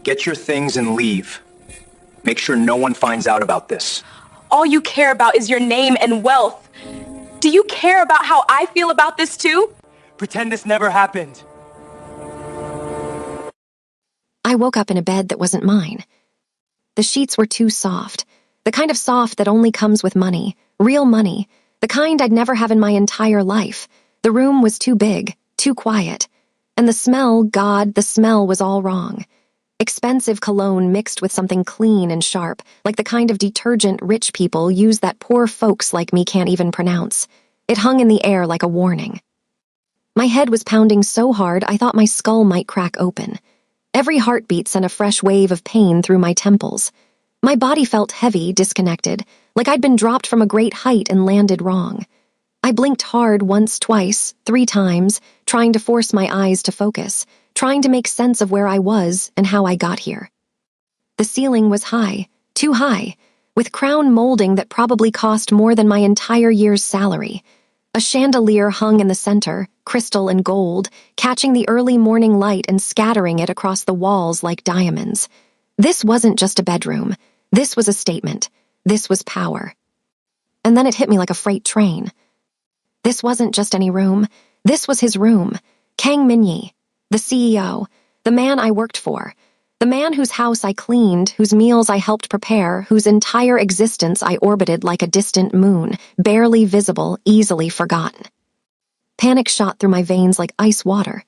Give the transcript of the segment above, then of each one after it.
Get your things and leave. Make sure no one finds out about this. All you care about is your name and wealth. Do you care about how I feel about this too? Pretend this never happened. I woke up in a bed that wasn't mine. The sheets were too soft, the kind of soft that only comes with money, real money, the kind I'd never have in my entire life. The room was too big, too quiet. And the smell, God, the smell was all wrong. Expensive cologne mixed with something clean and sharp, like the kind of detergent rich people use that poor folks like me can't even pronounce. It hung in the air like a warning. My head was pounding so hard I thought my skull might crack open. Every heartbeat sent a fresh wave of pain through my temples. My body felt heavy, disconnected, like I'd been dropped from a great height and landed wrong. I blinked hard once, twice, 3 times, trying to force my eyes to focus, trying to make sense of where I was and how I got here. The ceiling was high, too high, with crown molding that probably cost more than my entire year's salary. A chandelier hung in the center, crystal and gold, catching the early morning light and scattering it across the walls like diamonds. This wasn't just a bedroom. This was a statement. This was power. And then it hit me like a freight train. This wasn't just any room. This was his room. Kang Min-yi, the CEO, the man I worked for, the man whose house I cleaned, whose meals I helped prepare, whose entire existence I orbited like a distant moon, barely visible, easily forgotten. Panic shot through my veins like ice water.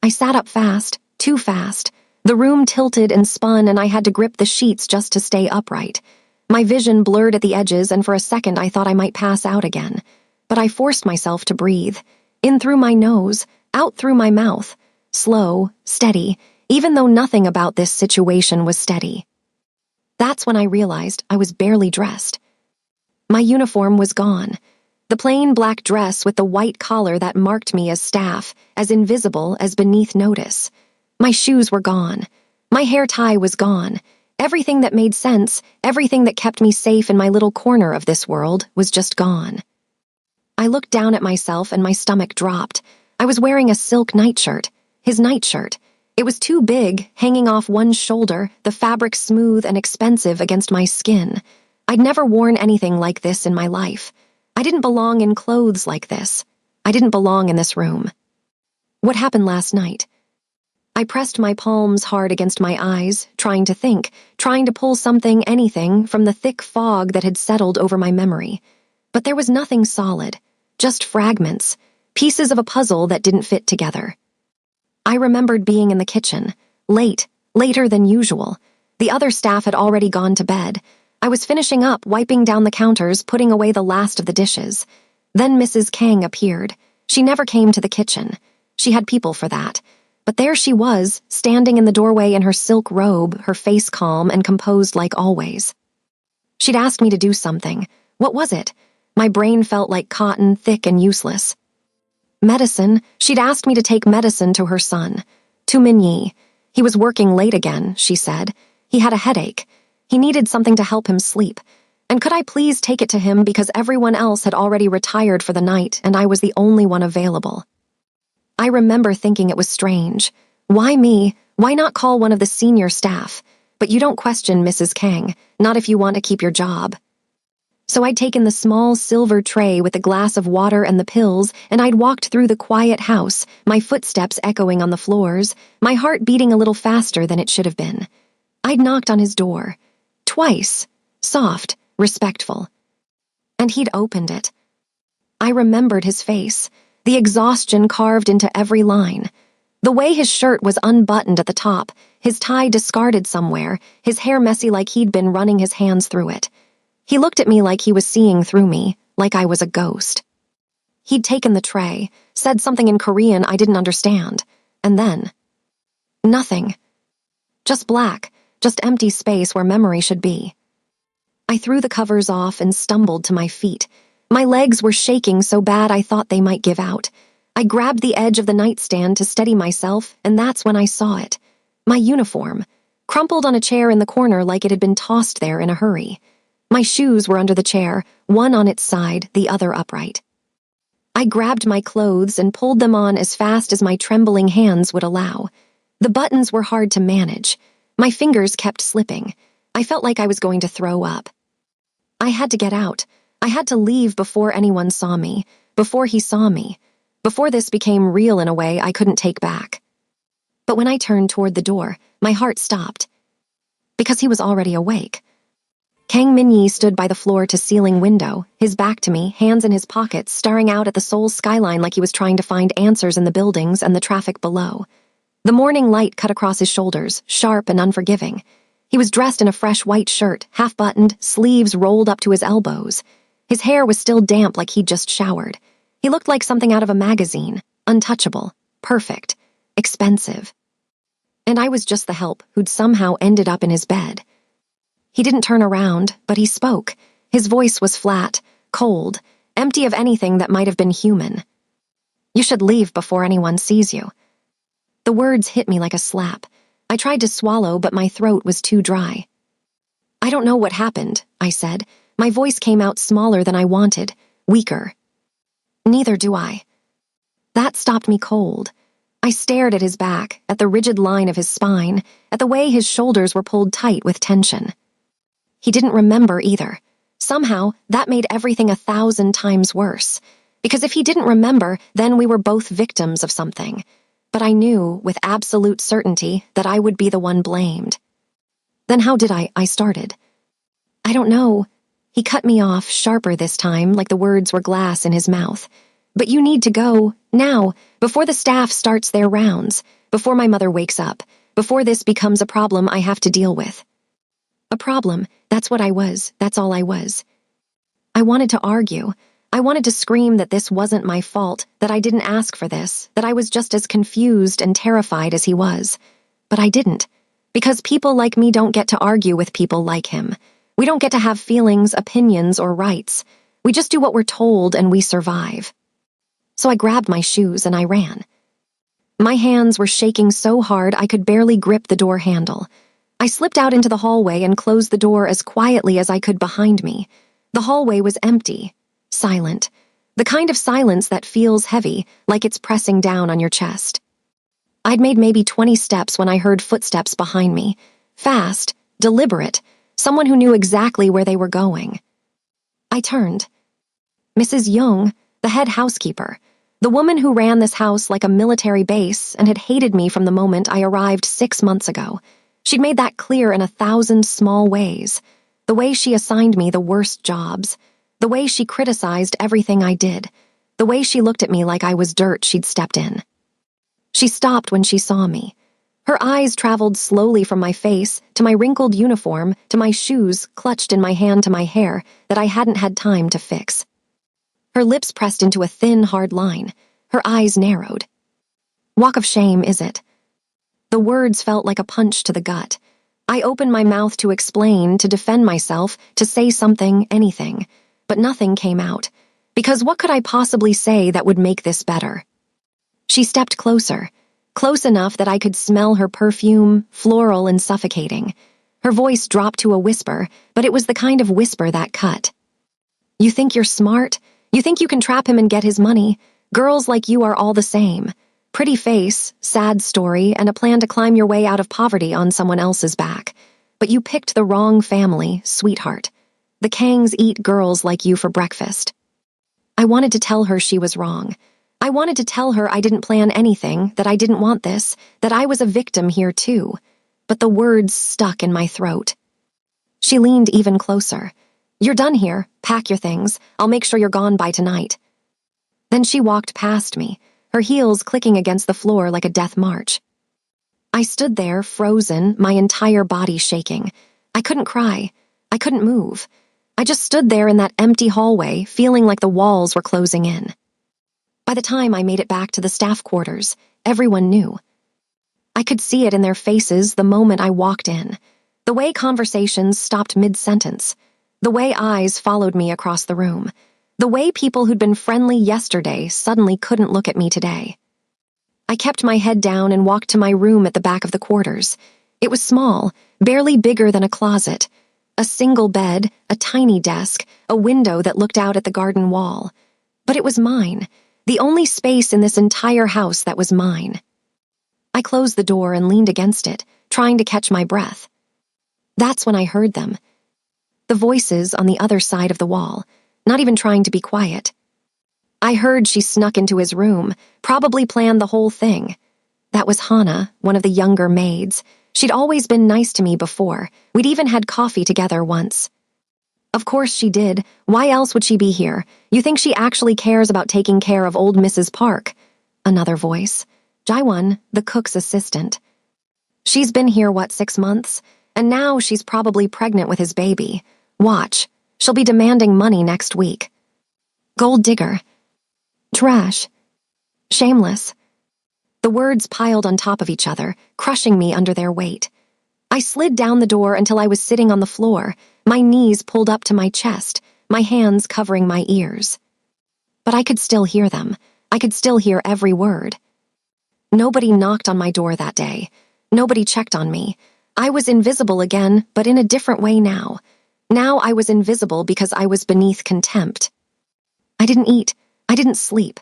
I sat up fast, too fast. The room tilted and spun, and I had to grip the sheets just to stay upright. My vision blurred at the edges, and for a second I thought I might pass out again. But I forced myself to breathe. In through my nose, out through my mouth. Slow, steady, even though nothing about this situation was steady. That's when I realized I was barely dressed. My uniform was gone. The plain black dress with the white collar that marked me as staff, as invisible as beneath notice. My shoes were gone. My hair tie was gone. Everything that made sense, everything that kept me safe in my little corner of this world, was just gone. I looked down at myself and my stomach dropped. I was wearing a silk nightshirt, his nightshirt. It was too big, hanging off one shoulder, the fabric smooth and expensive against my skin. I'd never worn anything like this in my life. I didn't belong in clothes like this. I didn't belong in this room. What happened last night? I pressed my palms hard against my eyes, trying to think, trying to pull something, anything, from the thick fog that had settled over my memory. But there was nothing solid, just fragments, pieces of a puzzle that didn't fit together. I remembered being in the kitchen, late, later than usual. The other staff had already gone to bed. I was finishing up, wiping down the counters, putting away the last of the dishes. Then Mrs. Kang appeared. She never came to the kitchen. She had people for that. But there she was, standing in the doorway in her silk robe, her face calm and composed like always. She'd asked me to do something. What was it? My brain felt like cotton, thick and useless. Medicine. She'd asked me to take medicine to her son, to Min-yi. He was working late again, she said. He had a headache. He needed something to help him sleep. And could I please take it to him because everyone else had already retired for the night and I was the only one available. I remember thinking it was strange. Why me? Why not call one of the senior staff? But you don't question Mrs. Kang, not if you want to keep your job. So I'd taken the small silver tray with the glass of water and the pills, and I'd walked through the quiet house, my footsteps echoing on the floors, my heart beating a little faster than it should have been. I'd knocked on his door. Twice. Soft, respectful. And he'd opened it. I remembered his face, the exhaustion carved into every line. The way his shirt was unbuttoned at the top, his tie discarded somewhere, his hair messy like he'd been running his hands through it. He looked at me like he was seeing through me, like I was a ghost. He'd taken the tray, said something in Korean I didn't understand, and then... nothing. Just black, just empty space where memory should be. I threw the covers off and stumbled to my feet. My legs were shaking so bad I thought they might give out. I grabbed the edge of the nightstand to steady myself, and that's when I saw it. My uniform, crumpled on a chair in the corner like it had been tossed there in a hurry. My shoes were under the chair, one on its side, the other upright. I grabbed my clothes and pulled them on as fast as my trembling hands would allow. The buttons were hard to manage. My fingers kept slipping. I felt like I was going to throw up. I had to get out. I had to leave before anyone saw me, before he saw me, before this became real in a way I couldn't take back. But when I turned toward the door, my heart stopped. Because he was already awake. Kang Min-yi stood by the floor-to-ceiling window, his back to me, hands in his pockets, staring out at the Seoul skyline like he was trying to find answers in the buildings and the traffic below. The morning light cut across his shoulders, sharp and unforgiving. He was dressed in a fresh white shirt, half-buttoned, sleeves rolled up to his elbows. His hair was still damp like he'd just showered. He looked like something out of a magazine, untouchable, perfect, expensive. And I was just the help who'd somehow ended up in his bed. He didn't turn around, but he spoke. His voice was flat, cold, empty of anything that might have been human. You should leave before anyone sees you. The words hit me like a slap. I tried to swallow, but my throat was too dry. I don't know what happened, I said. My voice came out smaller than I wanted, weaker. Neither do I. That stopped me cold. I stared at his back, at the rigid line of his spine, at the way his shoulders were pulled tight with tension. He didn't remember either. Somehow, that made everything 1,000 times worse. Because if he didn't remember, then we were both victims of something. But I knew, with absolute certainty, that I would be the one blamed. Then how did I started? I don't know. He cut me off, sharper this time, like the words were glass in his mouth. But you need to go, now, before the staff starts their rounds, before my mother wakes up, before this becomes a problem I have to deal with. A problem, that's what I was, that's all I was. I wanted to argue. I wanted to scream that this wasn't my fault, that I didn't ask for this, that I was just as confused and terrified as he was. But I didn't. Because people like me don't get to argue with people like him. We don't get to have feelings, opinions, or rights. We just do what we're told and we survive. So I grabbed my shoes and I ran. My hands were shaking so hard I could barely grip the door handle. I slipped out into the hallway and closed the door as quietly as I could behind me. The hallway was empty, silent. The kind of silence that feels heavy, like it's pressing down on your chest. I'd made maybe 20 steps when I heard footsteps behind me. Fast, deliberate, someone who knew exactly where they were going. I turned. Mrs. Young, the head housekeeper, the woman who ran this house like a military base and had hated me from the moment I arrived 6 months ago. She'd made that clear in 1,000 small ways. The way she assigned me the worst jobs. The way she criticized everything I did. The way she looked at me like I was dirt she'd stepped in. She stopped when she saw me. Her eyes traveled slowly from my face to my wrinkled uniform to my shoes clutched in my hand to my hair that I hadn't had time to fix. Her lips pressed into a thin, hard line. Her eyes narrowed. Walk of shame, is it? The words felt like a punch to the gut. I opened my mouth to explain, to defend myself, to say something, anything. But nothing came out. Because what could I possibly say that would make this better? She stepped closer. Close enough that I could smell her perfume, floral and suffocating. Her voice dropped to a whisper, but it was the kind of whisper that cut. You think you're smart? You think you can trap him and get his money? Girls like you are all the same. Pretty face, sad story, and a plan to climb your way out of poverty on someone else's back. But you picked the wrong family, sweetheart. The Kangs eat girls like you for breakfast. I wanted to tell her she was wrong. I wanted to tell her I didn't plan anything, that I didn't want this, that I was a victim here too. But the words stuck in my throat. She leaned even closer. You're done here. Pack your things. I'll make sure you're gone by tonight. Then she walked past me, her heels clicking against the floor like a death march. I stood there, frozen, my entire body shaking. I couldn't cry. I couldn't move. I just stood there in that empty hallway, feeling like the walls were closing in. By the time I made it back to the staff quarters, everyone knew. I could see it in their faces the moment I walked in. The way conversations stopped mid-sentence. The way eyes followed me across the room. The way people who'd been friendly yesterday suddenly couldn't look at me today. I kept my head down and walked to my room at the back of the quarters. It was small, barely bigger than a closet. A single bed, a tiny desk, a window that looked out at the garden wall. But it was mine, the only space in this entire house that was mine. I closed the door and leaned against it, trying to catch my breath. That's when I heard them. The voices on the other side of the wall, not even trying to be quiet. I heard she snuck into his room, probably planned the whole thing. That was Hannah, one of the younger maids. She'd always been nice to me before. We'd even had coffee together once. Of course she did. Why else would she be here? You think she actually cares about taking care of old Mrs. Park? Another voice. Jaiwan, the cook's assistant. She's been here, 6 months? And now she's probably pregnant with his baby. Watch. She'll be demanding money next week. Gold digger. Trash. Shameless. The words piled on top of each other, crushing me under their weight. I slid down the door until I was sitting on the floor, my knees pulled up to my chest, my hands covering my ears. But I could still hear them. I could still hear every word. Nobody knocked on my door that day. Nobody checked on me. I was invisible again, but in a different way now. Now I was invisible because I was beneath contempt. I didn't eat. I didn't sleep.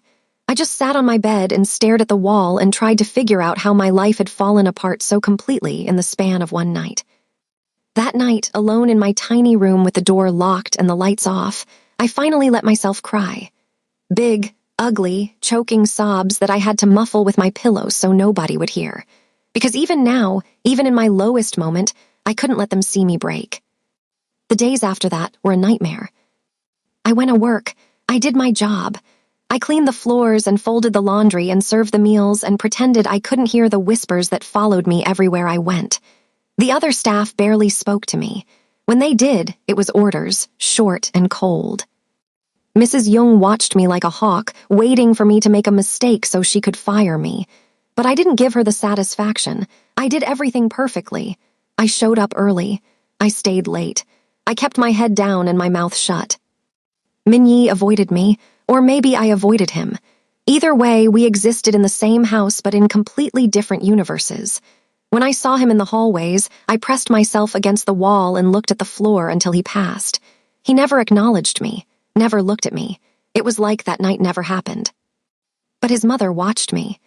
I just sat on my bed and stared at the wall and tried to figure out how my life had fallen apart so completely in the span of one night. That night, alone in my tiny room with the door locked and the lights off, I finally let myself cry. Big, ugly, choking sobs that I had to muffle with my pillow so nobody would hear. Because even now, even in my lowest moment, I couldn't let them see me break. The days after that were a nightmare. I went to work. I did my job. I cleaned the floors and folded the laundry and served the meals and pretended I couldn't hear the whispers that followed me everywhere I went. The other staff barely spoke to me. When they did, it was orders, short and cold. Mrs. Young watched me like a hawk, waiting for me to make a mistake so she could fire me. But I didn't give her the satisfaction. I did everything perfectly. I showed up early. I stayed late. I kept my head down and my mouth shut. Minyi avoided me, or maybe I avoided him. Either way, we existed in the same house but in completely different universes. When I saw him in the hallways, I pressed myself against the wall and looked at the floor until he passed. He never acknowledged me, never looked at me. It was like that night never happened. But his mother watched me.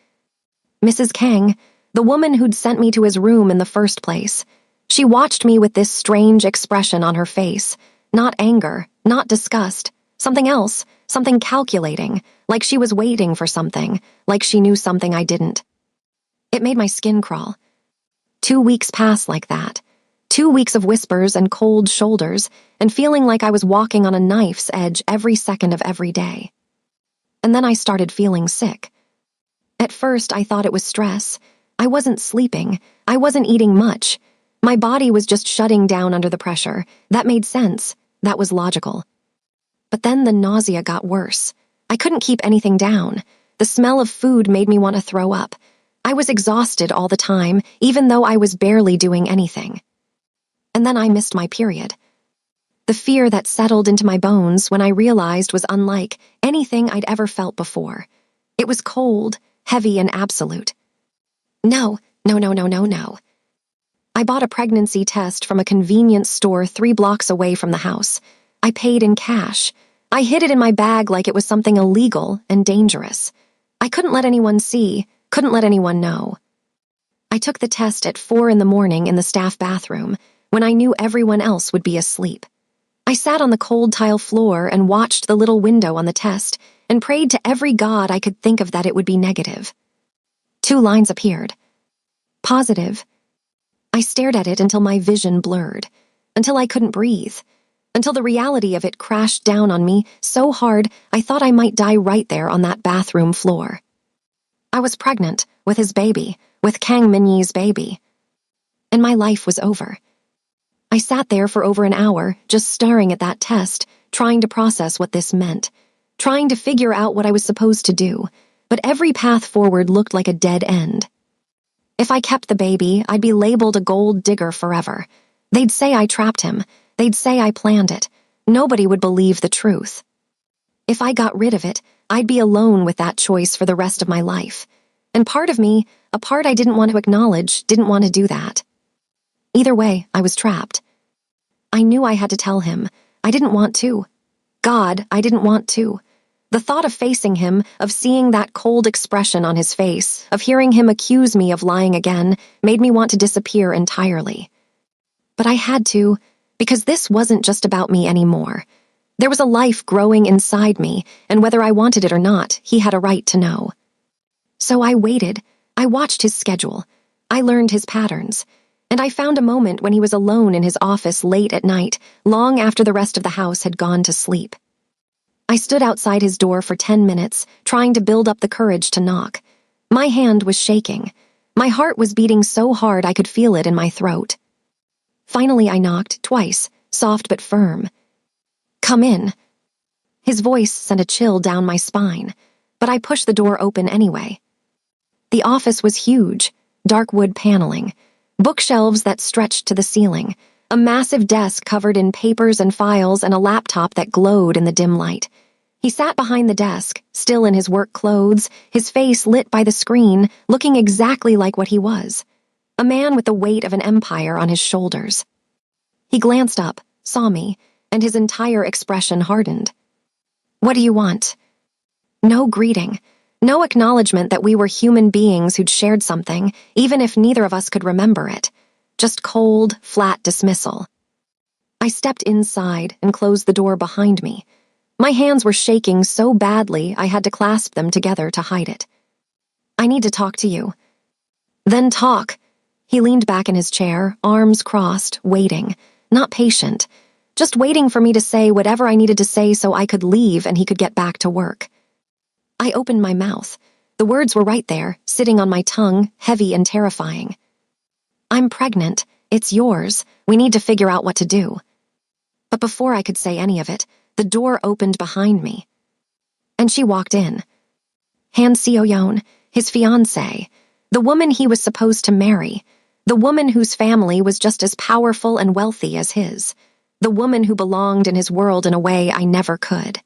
Mrs. Kang, the woman who'd sent me to his room in the first place. She watched me with this strange expression on her face. Not anger, not disgust. Something else, something calculating, like she was waiting for something, like she knew something I didn't. It made my skin crawl. 2 weeks passed like that. 2 weeks of whispers and cold shoulders, and feeling like I was walking on a knife's edge every second of every day. And then I started feeling sick. At first, I thought it was stress. I wasn't sleeping. I wasn't eating much. My body was just shutting down under the pressure. That made sense. That was logical. But then the nausea got worse. I couldn't keep anything down. The smell of food made me want to throw up. I was exhausted all the time, even though I was barely doing anything. And then I missed my period. The fear that settled into my bones when I realized was unlike anything I'd ever felt before. It was cold, heavy, and absolute. No. I bought a pregnancy test from a convenience store 3 blocks away from the house. I paid in cash. I hid it in my bag like it was something illegal and dangerous. I couldn't let anyone see, couldn't let anyone know. I took the test at 4 in the morning in the staff bathroom, when I knew everyone else would be asleep. I sat on the cold tile floor and watched the little window on the test and prayed to every god I could think of that it would be negative. 2 lines appeared. Positive. I stared at it until my vision blurred, until I couldn't breathe, until the reality of it crashed down on me so hard I thought I might die right there on that bathroom floor. I was pregnant with his baby, with Kang Minyi's baby. And my life was over. I sat there for over an hour, just staring at that test, trying to process what this meant, trying to figure out what I was supposed to do, but every path forward looked like a dead end. If I kept the baby, I'd be labeled a gold digger forever. They'd say I trapped him. They'd say I planned it. Nobody would believe the truth. If I got rid of it, I'd be alone with that choice for the rest of my life. And part of me, a part I didn't want to acknowledge, didn't want to do that. Either way, I was trapped. I knew I had to tell him. I didn't want to. God, I didn't want to. The thought of facing him, of seeing that cold expression on his face, of hearing him accuse me of lying again, made me want to disappear entirely. But I had to, because this wasn't just about me anymore. There was a life growing inside me, and whether I wanted it or not, he had a right to know. So I waited. I watched his schedule. I learned his patterns. And I found a moment when he was alone in his office late at night, long after the rest of the house had gone to sleep. I stood outside his door for 10 minutes, trying to build up the courage to knock. My hand was shaking. My heart was beating so hard I could feel it in my throat. Finally, I knocked, twice, soft but firm. "Come in." His voice sent a chill down my spine, but I pushed the door open anyway. The office was huge, dark wood paneling, bookshelves that stretched to the ceiling, a massive desk covered in papers and files, and a laptop that glowed in the dim light. He sat behind the desk, still in his work clothes, his face lit by the screen, looking exactly like what he was. A man with the weight of an empire on his shoulders. He glanced up, saw me, and his entire expression hardened. "What do you want?" No greeting. No acknowledgement that we were human beings who'd shared something, even if neither of us could remember it. Just cold, flat dismissal. I stepped inside and closed the door behind me. My hands were shaking so badly I had to clasp them together to hide it. "I need to talk to you." "Then talk." He leaned back in his chair, arms crossed, waiting, not patient, just waiting for me to say whatever I needed to say so I could leave and he could get back to work. I opened my mouth. The words were right there, sitting on my tongue, heavy and terrifying. "I'm pregnant. It's yours. We need to figure out what to do." But before I could say any of it, the door opened behind me. And she walked in. Han Seo-yeon, his fiancée, the woman he was supposed to marry, the woman whose family was just as powerful and wealthy as his, the woman who belonged in his world in a way I never could.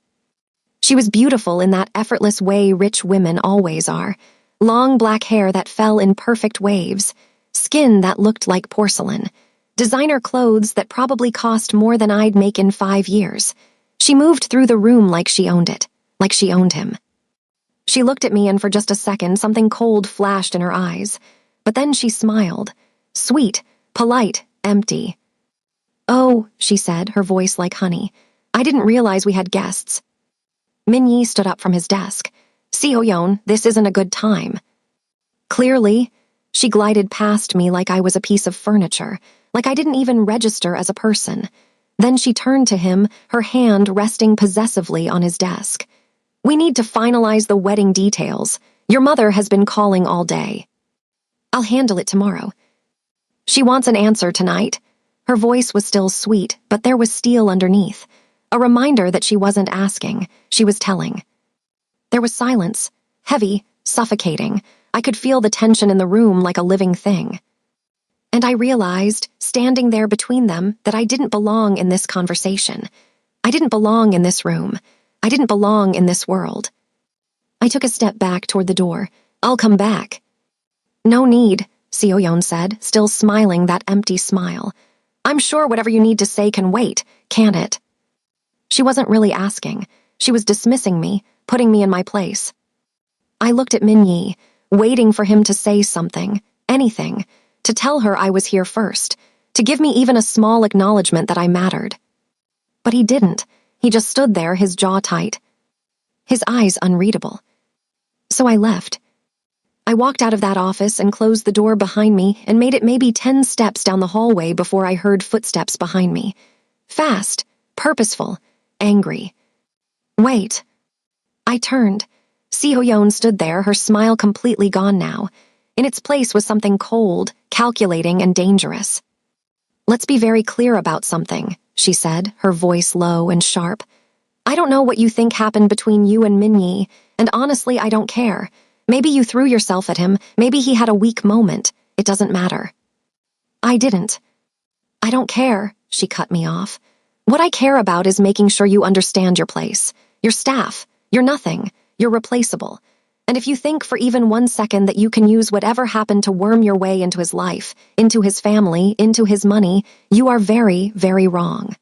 She was beautiful in that effortless way rich women always are, long black hair that fell in perfect waves, skin that looked like porcelain, designer clothes that probably cost more than I'd make in 5 years. She moved through the room like she owned it, like she owned him. She looked at me and for just a second something cold flashed in her eyes, but then she smiled, sweet, polite, empty. "Oh," she said, her voice like honey. "I didn't realize we had guests." Min-yi stood up from his desk. "Seo-yeon, this isn't a good time." Clearly, she glided past me like I was a piece of furniture, like I didn't even register as a person. Then she turned to him, her hand resting possessively on his desk. "We need to finalize the wedding details. Your mother has been calling all day." "I'll handle it tomorrow." "She wants an answer tonight." Her voice was still sweet, but there was steel underneath. A reminder that she wasn't asking, she was telling. There was silence, heavy, suffocating. I could feel the tension in the room like a living thing. And I realized, standing there between them, that I didn't belong in this conversation. I didn't belong in this room. I didn't belong in this world. I took a step back toward the door. "I'll come back." "No need," Seo-yeon said, still smiling that empty smile. "I'm sure whatever you need to say can wait, can't it?" She wasn't really asking. She was dismissing me, putting me in my place. I looked at Min-yi, waiting for him to say something, anything, to tell her I was here first, to give me even a small acknowledgement that I mattered. But he didn't. He just stood there, his jaw tight, his eyes unreadable. So I left. I walked out of that office and closed the door behind me and made it maybe 10 steps down the hallway before I heard footsteps behind me. Fast, purposeful, angry. "Wait." I turned. Seo-yeon stood there, her smile completely gone now. In its place was something cold, calculating, and dangerous. "Let's be very clear about something," she said, her voice low and sharp. "I don't know what you think happened between you and Min-yi, and honestly, I don't care. Maybe you threw yourself at him, maybe he had a weak moment. It doesn't matter." I didn't. "I don't care," she cut me off. "What I care about is making sure you understand your place, your staff. You're nothing. You're replaceable. And if you think for even 1 second that you can use whatever happened to worm your way into his life, into his family, into his money, you are very, very wrong."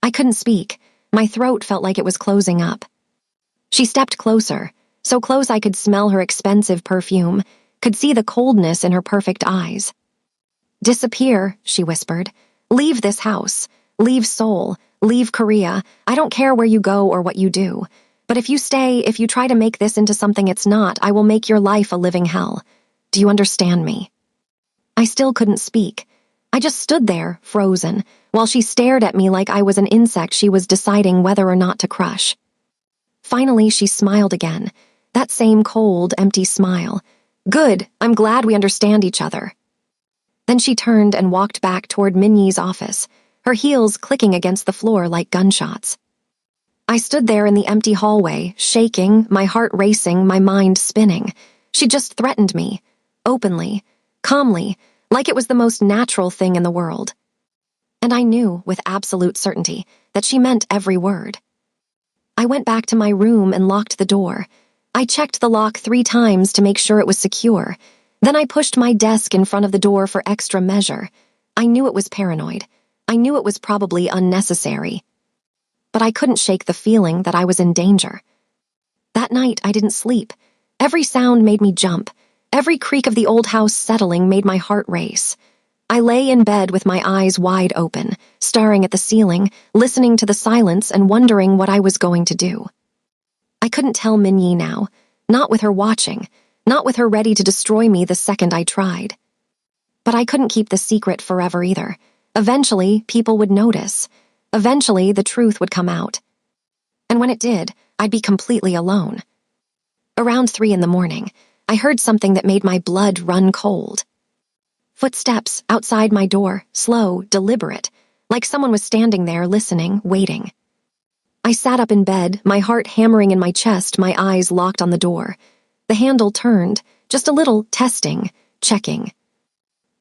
I couldn't speak. My throat felt like it was closing up. She stepped closer, so close I could smell her expensive perfume, could see the coldness in her perfect eyes. "Disappear," she whispered. "Leave this house. Leave Seoul. Leave Korea. I don't care where you go or what you do. But if you stay, if you try to make this into something it's not, I will make your life a living hell. Do you understand me?" I still couldn't speak. I just stood there, frozen, while she stared at me like I was an insect she was deciding whether or not to crush. Finally, she smiled again. That same cold, empty smile. "Good, I'm glad we understand each other." Then she turned and walked back toward Minnie's office, her heels clicking against the floor like gunshots. I stood there in the empty hallway, shaking, my heart racing, my mind spinning. She just threatened me, openly, calmly, like it was the most natural thing in the world. And I knew, with absolute certainty, that she meant every word. I went back to my room and locked the door. I checked the lock 3 times to make sure it was secure. Then I pushed my desk in front of the door for extra measure. I knew it was paranoid. I knew it was probably unnecessary. But I couldn't shake the feeling that I was in danger. That night, I didn't sleep. Every sound made me jump. Every creak of the old house settling made my heart race. I lay in bed with my eyes wide open, staring at the ceiling, listening to the silence and wondering what I was going to do. I couldn't tell Minnie now, not with her watching, not with her ready to destroy me the second I tried. But I couldn't keep the secret forever either. Eventually, people would notice. Eventually, the truth would come out. And when it did, I'd be completely alone. Around 3 in the morning, I heard something that made my blood run cold. Footsteps outside my door, slow, deliberate, like someone was standing there listening, waiting. I sat up in bed, my heart hammering in my chest, my eyes locked on the door. The handle turned, just a little, testing, checking.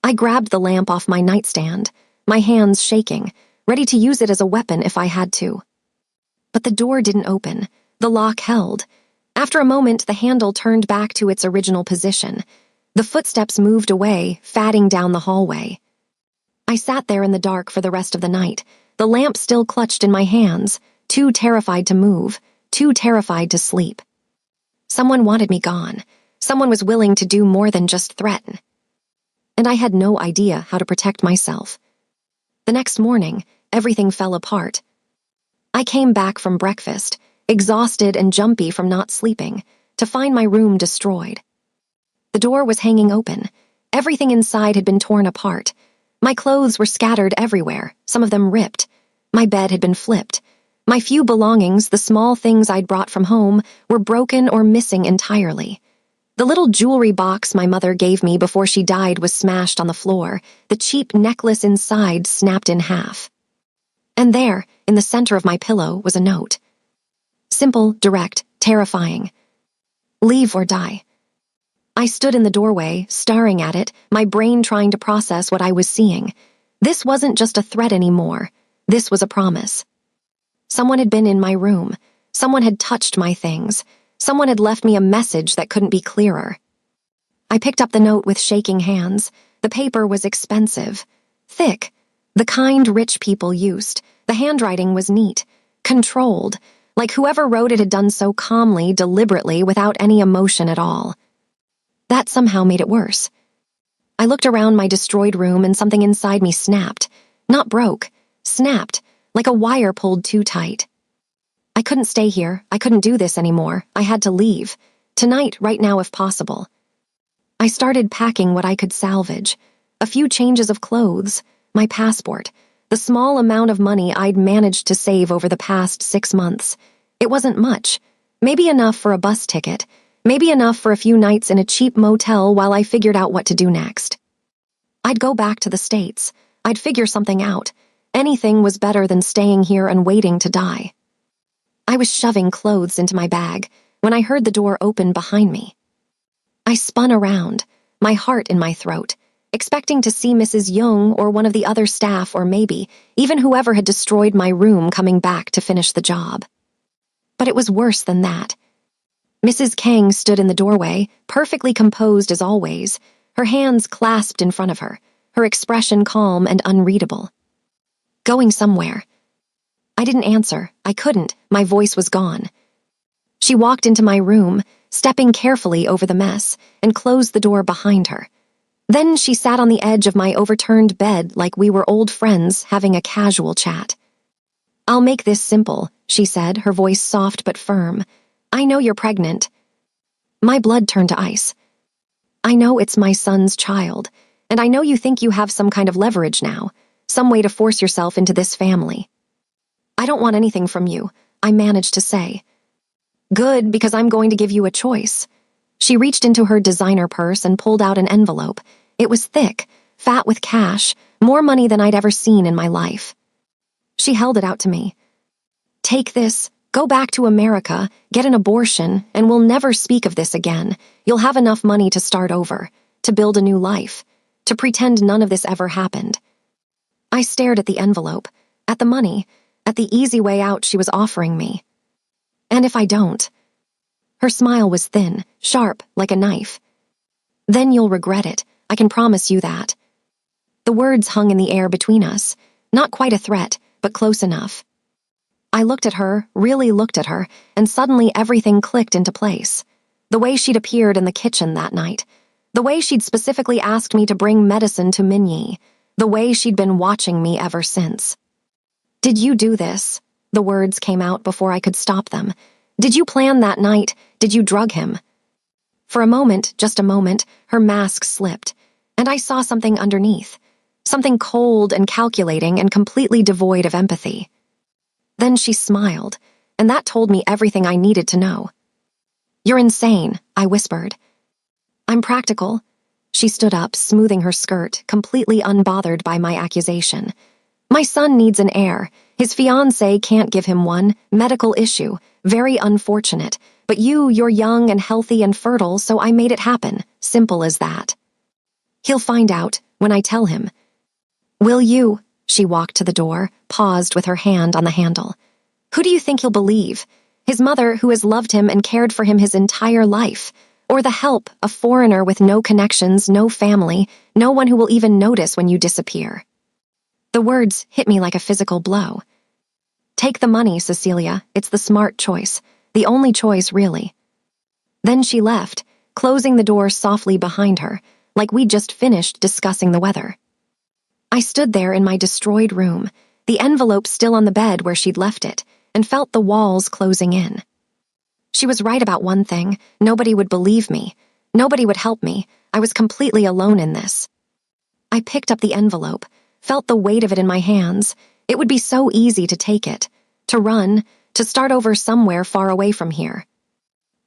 I grabbed the lamp off my nightstand, my hands shaking, ready to use it as a weapon if I had to. But the door didn't open. The lock held. After a moment, the handle turned back to its original position. The footsteps moved away, fatting down the hallway. I sat there in the dark for the rest of the night, the lamp still clutched in my hands, too terrified to move, too terrified to sleep. Someone wanted me gone. Someone was willing to do more than just threaten. And I had no idea how to protect myself. The next morning, everything fell apart. I came back from breakfast, exhausted and jumpy from not sleeping, to find my room destroyed. The door was hanging open. Everything inside had been torn apart. My clothes were scattered everywhere, some of them ripped. My bed had been flipped. My few belongings, the small things I'd brought from home, were broken or missing entirely. The little jewelry box my mother gave me before she died was smashed on the floor, the cheap necklace inside snapped in half. And there, in the center of my pillow, was a note. Simple, direct, terrifying. "Leave or die." I stood in the doorway, staring at it, my brain trying to process what I was seeing. This wasn't just a threat anymore. This was a promise. Someone had been in my room. Someone had touched my things. Someone had left me a message that couldn't be clearer. I picked up the note with shaking hands. The paper was expensive, thick, the kind rich people used. The handwriting was neat, controlled, like whoever wrote it had done so calmly, deliberately, without any emotion at all. That somehow made it worse. I looked around my destroyed room and something inside me snapped. Not broke, snapped, like a wire pulled too tight. I couldn't stay here. I couldn't do this anymore. I had to leave. Tonight, right now if possible. I started packing what I could salvage. A few changes of clothes, my passport, the small amount of money I'd managed to save over the past 6 months. It wasn't much. Maybe enough for a bus ticket. Maybe enough for a few nights in a cheap motel while I figured out what to do next. I'd go back to the States. I'd figure something out. Anything was better than staying here and waiting to die. I was shoving clothes into my bag when I heard the door open behind me. I spun around, my heart in my throat, expecting to see Mrs. Young or one of the other staff or maybe even whoever had destroyed my room coming back to finish the job. But it was worse than that. Mrs. Kang stood in the doorway, perfectly composed as always, her hands clasped in front of her, her expression calm and unreadable. Going somewhere. I didn't answer. I couldn't. My voice was gone. She walked into my room, stepping carefully over the mess, and closed the door behind her. Then she sat on the edge of my overturned bed like we were old friends having a casual chat. "I'll make this simple," she said, her voice soft but firm. "I know you're pregnant." My blood turned to ice. "I know it's my son's child, and I know you think you have some kind of leverage now, some way to force yourself into this family." "I don't want anything from you," I managed to say. "Good, because I'm going to give you a choice." She reached into her designer purse and pulled out an envelope. It was thick, fat with cash, more money than I'd ever seen in my life. She held it out to me. "Take this, go back to America, get an abortion, and we'll never speak of this again. You'll have enough money to start over, to build a new life, to pretend none of this ever happened." I stared at the envelope, at the money, at the easy way out she was offering me. "And if I don't?" Her smile was thin, sharp, like a knife. "Then you'll regret it, I can promise you that." The words hung in the air between us, not quite a threat, but close enough. I looked at her, really looked at her, and suddenly everything clicked into place. The way she'd appeared in the kitchen that night, the way she'd specifically asked me to bring medicine to Minyi, the way she'd been watching me ever since. "Did you do this?" The words came out before I could stop them. "Did you plan that night? Did you drug him?" For a moment, just a moment, her mask slipped, and I saw something underneath, something cold and calculating and completely devoid of empathy. Then she smiled, and that told me everything I needed to know. "You're insane," I whispered. "I'm practical." She stood up, smoothing her skirt, completely unbothered by my accusation. "My son needs an heir. His fiancée can't give him one. Medical issue. Very unfortunate. But you're young and healthy and fertile, so I made it happen. Simple as that. He'll find out when I tell him." "Will you?" She walked to the door, paused with her hand on the handle. "Who do you think he'll believe? His mother, who has loved him and cared for him his entire life? Or the help, a foreigner with no connections, no family, no one who will even notice when you disappear?" The words hit me like a physical blow. "Take the money, Cecilia. It's the smart choice. The only choice, really." Then she left, closing the door softly behind her, like we'd just finished discussing the weather. I stood there in my destroyed room, the envelope still on the bed where she'd left it, and felt the walls closing in. She was right about one thing. Nobody would believe me. Nobody would help me. I was completely alone in this. I picked up the envelope, felt the weight of it in my hands. It would be so easy to take it, to run, to start over somewhere far away from here.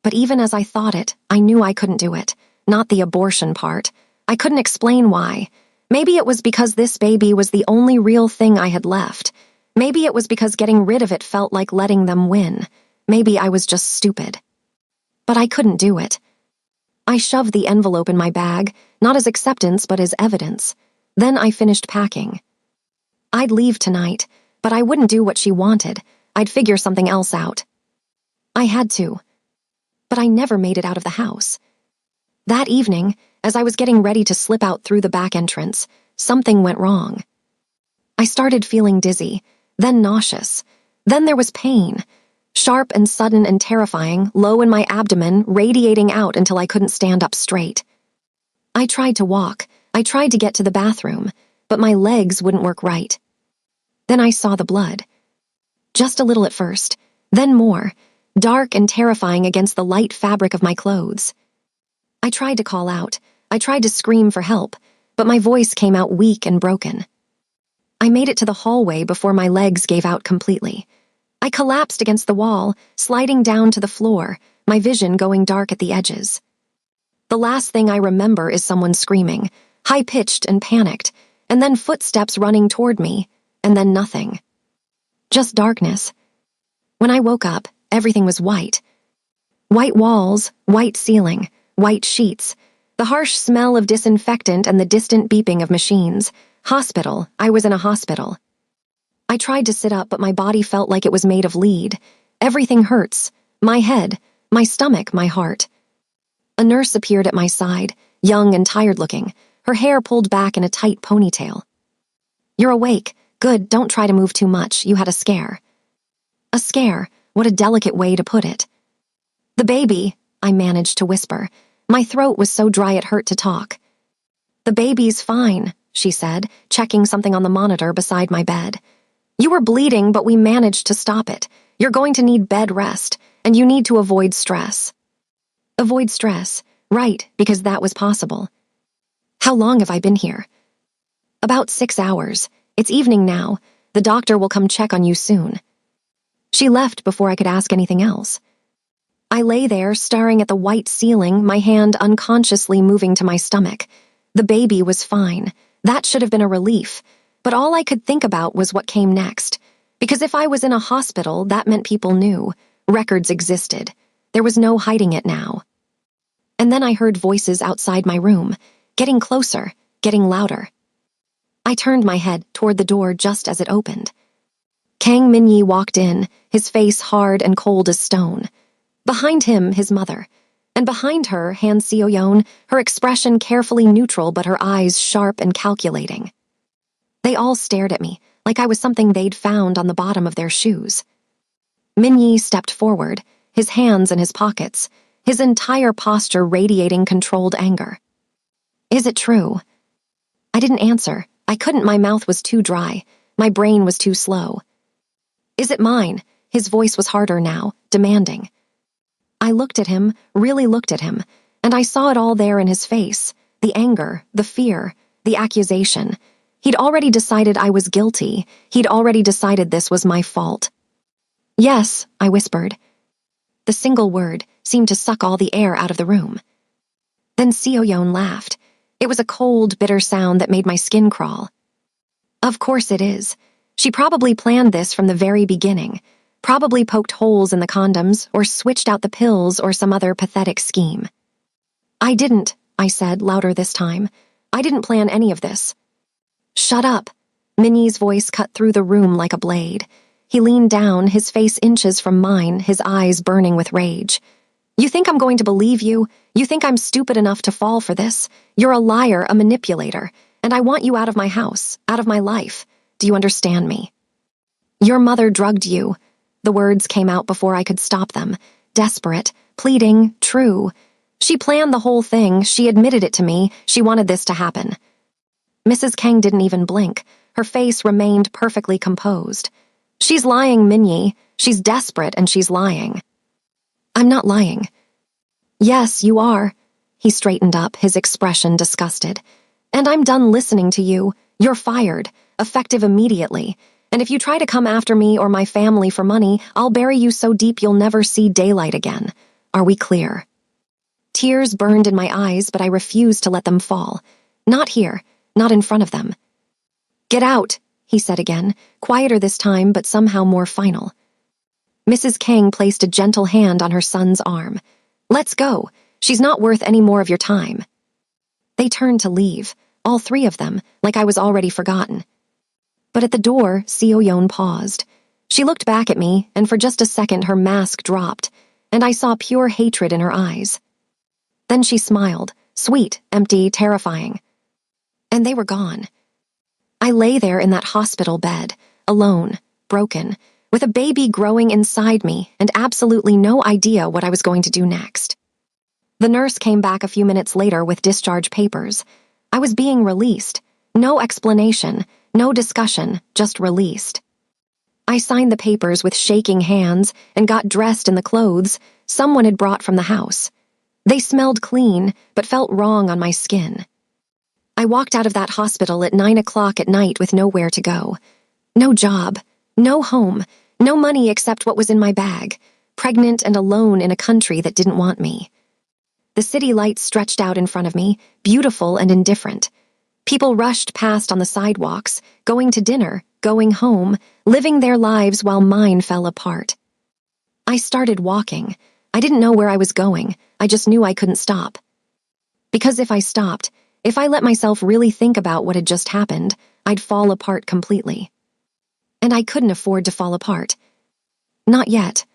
But even as I thought it, I knew I couldn't do it. Not the abortion part. I couldn't explain why. Maybe it was because this baby was the only real thing I had left. Maybe it was because getting rid of it felt like letting them win. Maybe I was just stupid. But I couldn't do it. I shoved the envelope in my bag, not as acceptance but as evidence. Then I finished packing. I'd leave tonight, but I wouldn't do what she wanted. I'd figure something else out. I had to. But I never made it out of the house. That evening, as I was getting ready to slip out through the back entrance, something went wrong. I started feeling dizzy, then nauseous. Then there was pain. Sharp and sudden and terrifying, low in my abdomen, radiating out until I couldn't stand up straight. I tried to walk. I tried to get to the bathroom, but my legs wouldn't work right. Then I saw the blood. Just a little at first, then more, dark and terrifying against the light fabric of my clothes. I tried to call out. I tried to scream for help, but my voice came out weak and broken. I made it to the hallway before my legs gave out completely. I collapsed against the wall, sliding down to the floor, my vision going dark at the edges. The last thing I remember is someone screaming, high-pitched and panicked, and then footsteps running toward me, and then nothing. Just darkness. When I woke up, everything was white. White walls, white ceiling, white sheets, the harsh smell of disinfectant and the distant beeping of machines. Hospital. I was in a hospital. I tried to sit up, but my body felt like it was made of lead. Everything hurts. My head, my stomach, my heart. A nurse appeared at my side, young and tired-looking, her hair pulled back in a tight ponytail. "You're awake. Good, don't try to move too much. You had a scare." A scare. What a delicate way to put it. The baby, I managed to whisper. My throat was so dry it hurt to talk. The baby's fine, she said, checking something on the monitor beside my bed. You were bleeding, but we managed to stop it. You're going to need bed rest, and you need to avoid stress. Avoid stress, right, because that was possible. How long have I been here? About 6 hours. It's evening now. The doctor will come check on you soon. She left before I could ask anything else. I lay there, staring at the white ceiling, my hand unconsciously moving to my stomach. The baby was fine. That should have been a relief. But all I could think about was what came next. Because if I was in a hospital, that meant people knew. Records existed. There was no hiding it now. And then I heard voices outside my room, getting closer, getting louder. I turned my head toward the door just as it opened. Kang Minyi walked in, his face hard and cold as stone. Behind him, his mother. And behind her, Han Seoyeon, her expression carefully neutral but her eyes sharp and calculating. They all stared at me, like I was something they'd found on the bottom of their shoes. Minyi stepped forward, his hands in his pockets, his entire posture radiating controlled anger. Is it true? I didn't answer. I couldn't, my mouth was too dry. My brain was too slow. Is it mine? His voice was harder now, demanding. I looked at him, really looked at him, and I saw it all there in his face, the anger, the fear, the accusation. He'd already decided I was guilty. He'd already decided this was my fault. Yes, I whispered. The single word seemed to suck all the air out of the room. Then Seoyeon laughed. It was a cold, bitter sound that made my skin crawl. Of course it is. She probably planned this from the very beginning, probably poked holes in the condoms or switched out the pills or some other pathetic scheme. I didn't, I said, louder this time. I didn't plan any of this. Shut up. Minnie's voice cut through the room like a blade. He leaned down, his face inches from mine, his eyes burning with rage. You think I'm going to believe you? You think I'm stupid enough to fall for this? You're a liar, a manipulator, and I want you out of my house, out of my life. Do you understand me? Your mother drugged you. The words came out before I could stop them. Desperate, pleading, true. She planned the whole thing. She admitted it to me. She wanted this to happen. Mrs. Kang didn't even blink. Her face remained perfectly composed. She's lying, Minyi. She's desperate and she's lying. I'm not lying. Yes, you are. He straightened up, his expression disgusted. And I'm done listening to you. You're fired, effective immediately. And if you try to come after me or my family for money, I'll bury you so deep you'll never see daylight again. Are we clear? Tears burned in my eyes, but I refused to let them fall. Not here. Not in front of them. Get out, he said again, quieter this time, but somehow more final. Mrs. Kang placed a gentle hand on her son's arm. Let's go. She's not worth any more of your time. They turned to leave, all three of them, like I was already forgotten. But at the door, Seoyeon paused. She looked back at me, and for just a second her mask dropped, and I saw pure hatred in her eyes. Then she smiled, sweet, empty, terrifying. And they were gone. I lay there in that hospital bed, alone, broken, with a baby growing inside me and absolutely no idea what I was going to do next. The nurse came back a few minutes later with discharge papers. I was being released. No explanation, no discussion, just released. I signed the papers with shaking hands and got dressed in the clothes someone had brought from the house. They smelled clean, but felt wrong on my skin. I walked out of that hospital at 9 o'clock at night with nowhere to go. No job, no home, no money except what was in my bag, pregnant and alone in a country that didn't want me. The city lights stretched out in front of me, beautiful and indifferent. People rushed past on the sidewalks, going to dinner, going home, living their lives while mine fell apart. I started walking. I didn't know where I was going. I just knew I couldn't stop. Because if I stopped, if I let myself really think about what had just happened, I'd fall apart completely. And I couldn't afford to fall apart. Not yet.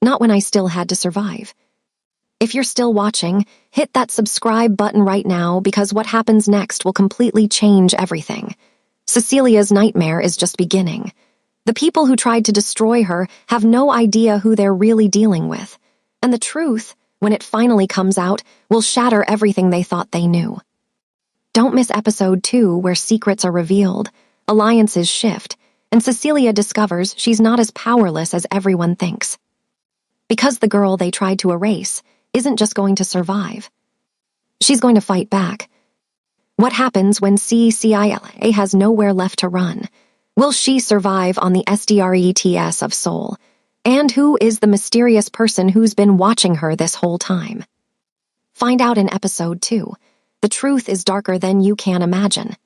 Not when I still had to survive. If you're still watching, hit that subscribe button right now because what happens next will completely change everything. Cecilia's nightmare is just beginning. The people who tried to destroy her have no idea who they're really dealing with. And the truth, when it finally comes out, will shatter everything they thought they knew. Don't miss episode 2, where secrets are revealed, alliances shift, and Cecilia discovers she's not as powerless as everyone thinks. Because the girl they tried to erase isn't just going to survive. She's going to fight back. What happens when Cecilia has nowhere left to run? Will she survive on the SDRETS of Seoul? And who is the mysterious person who's been watching her this whole time? Find out in episode 2. The truth is darker than you can imagine.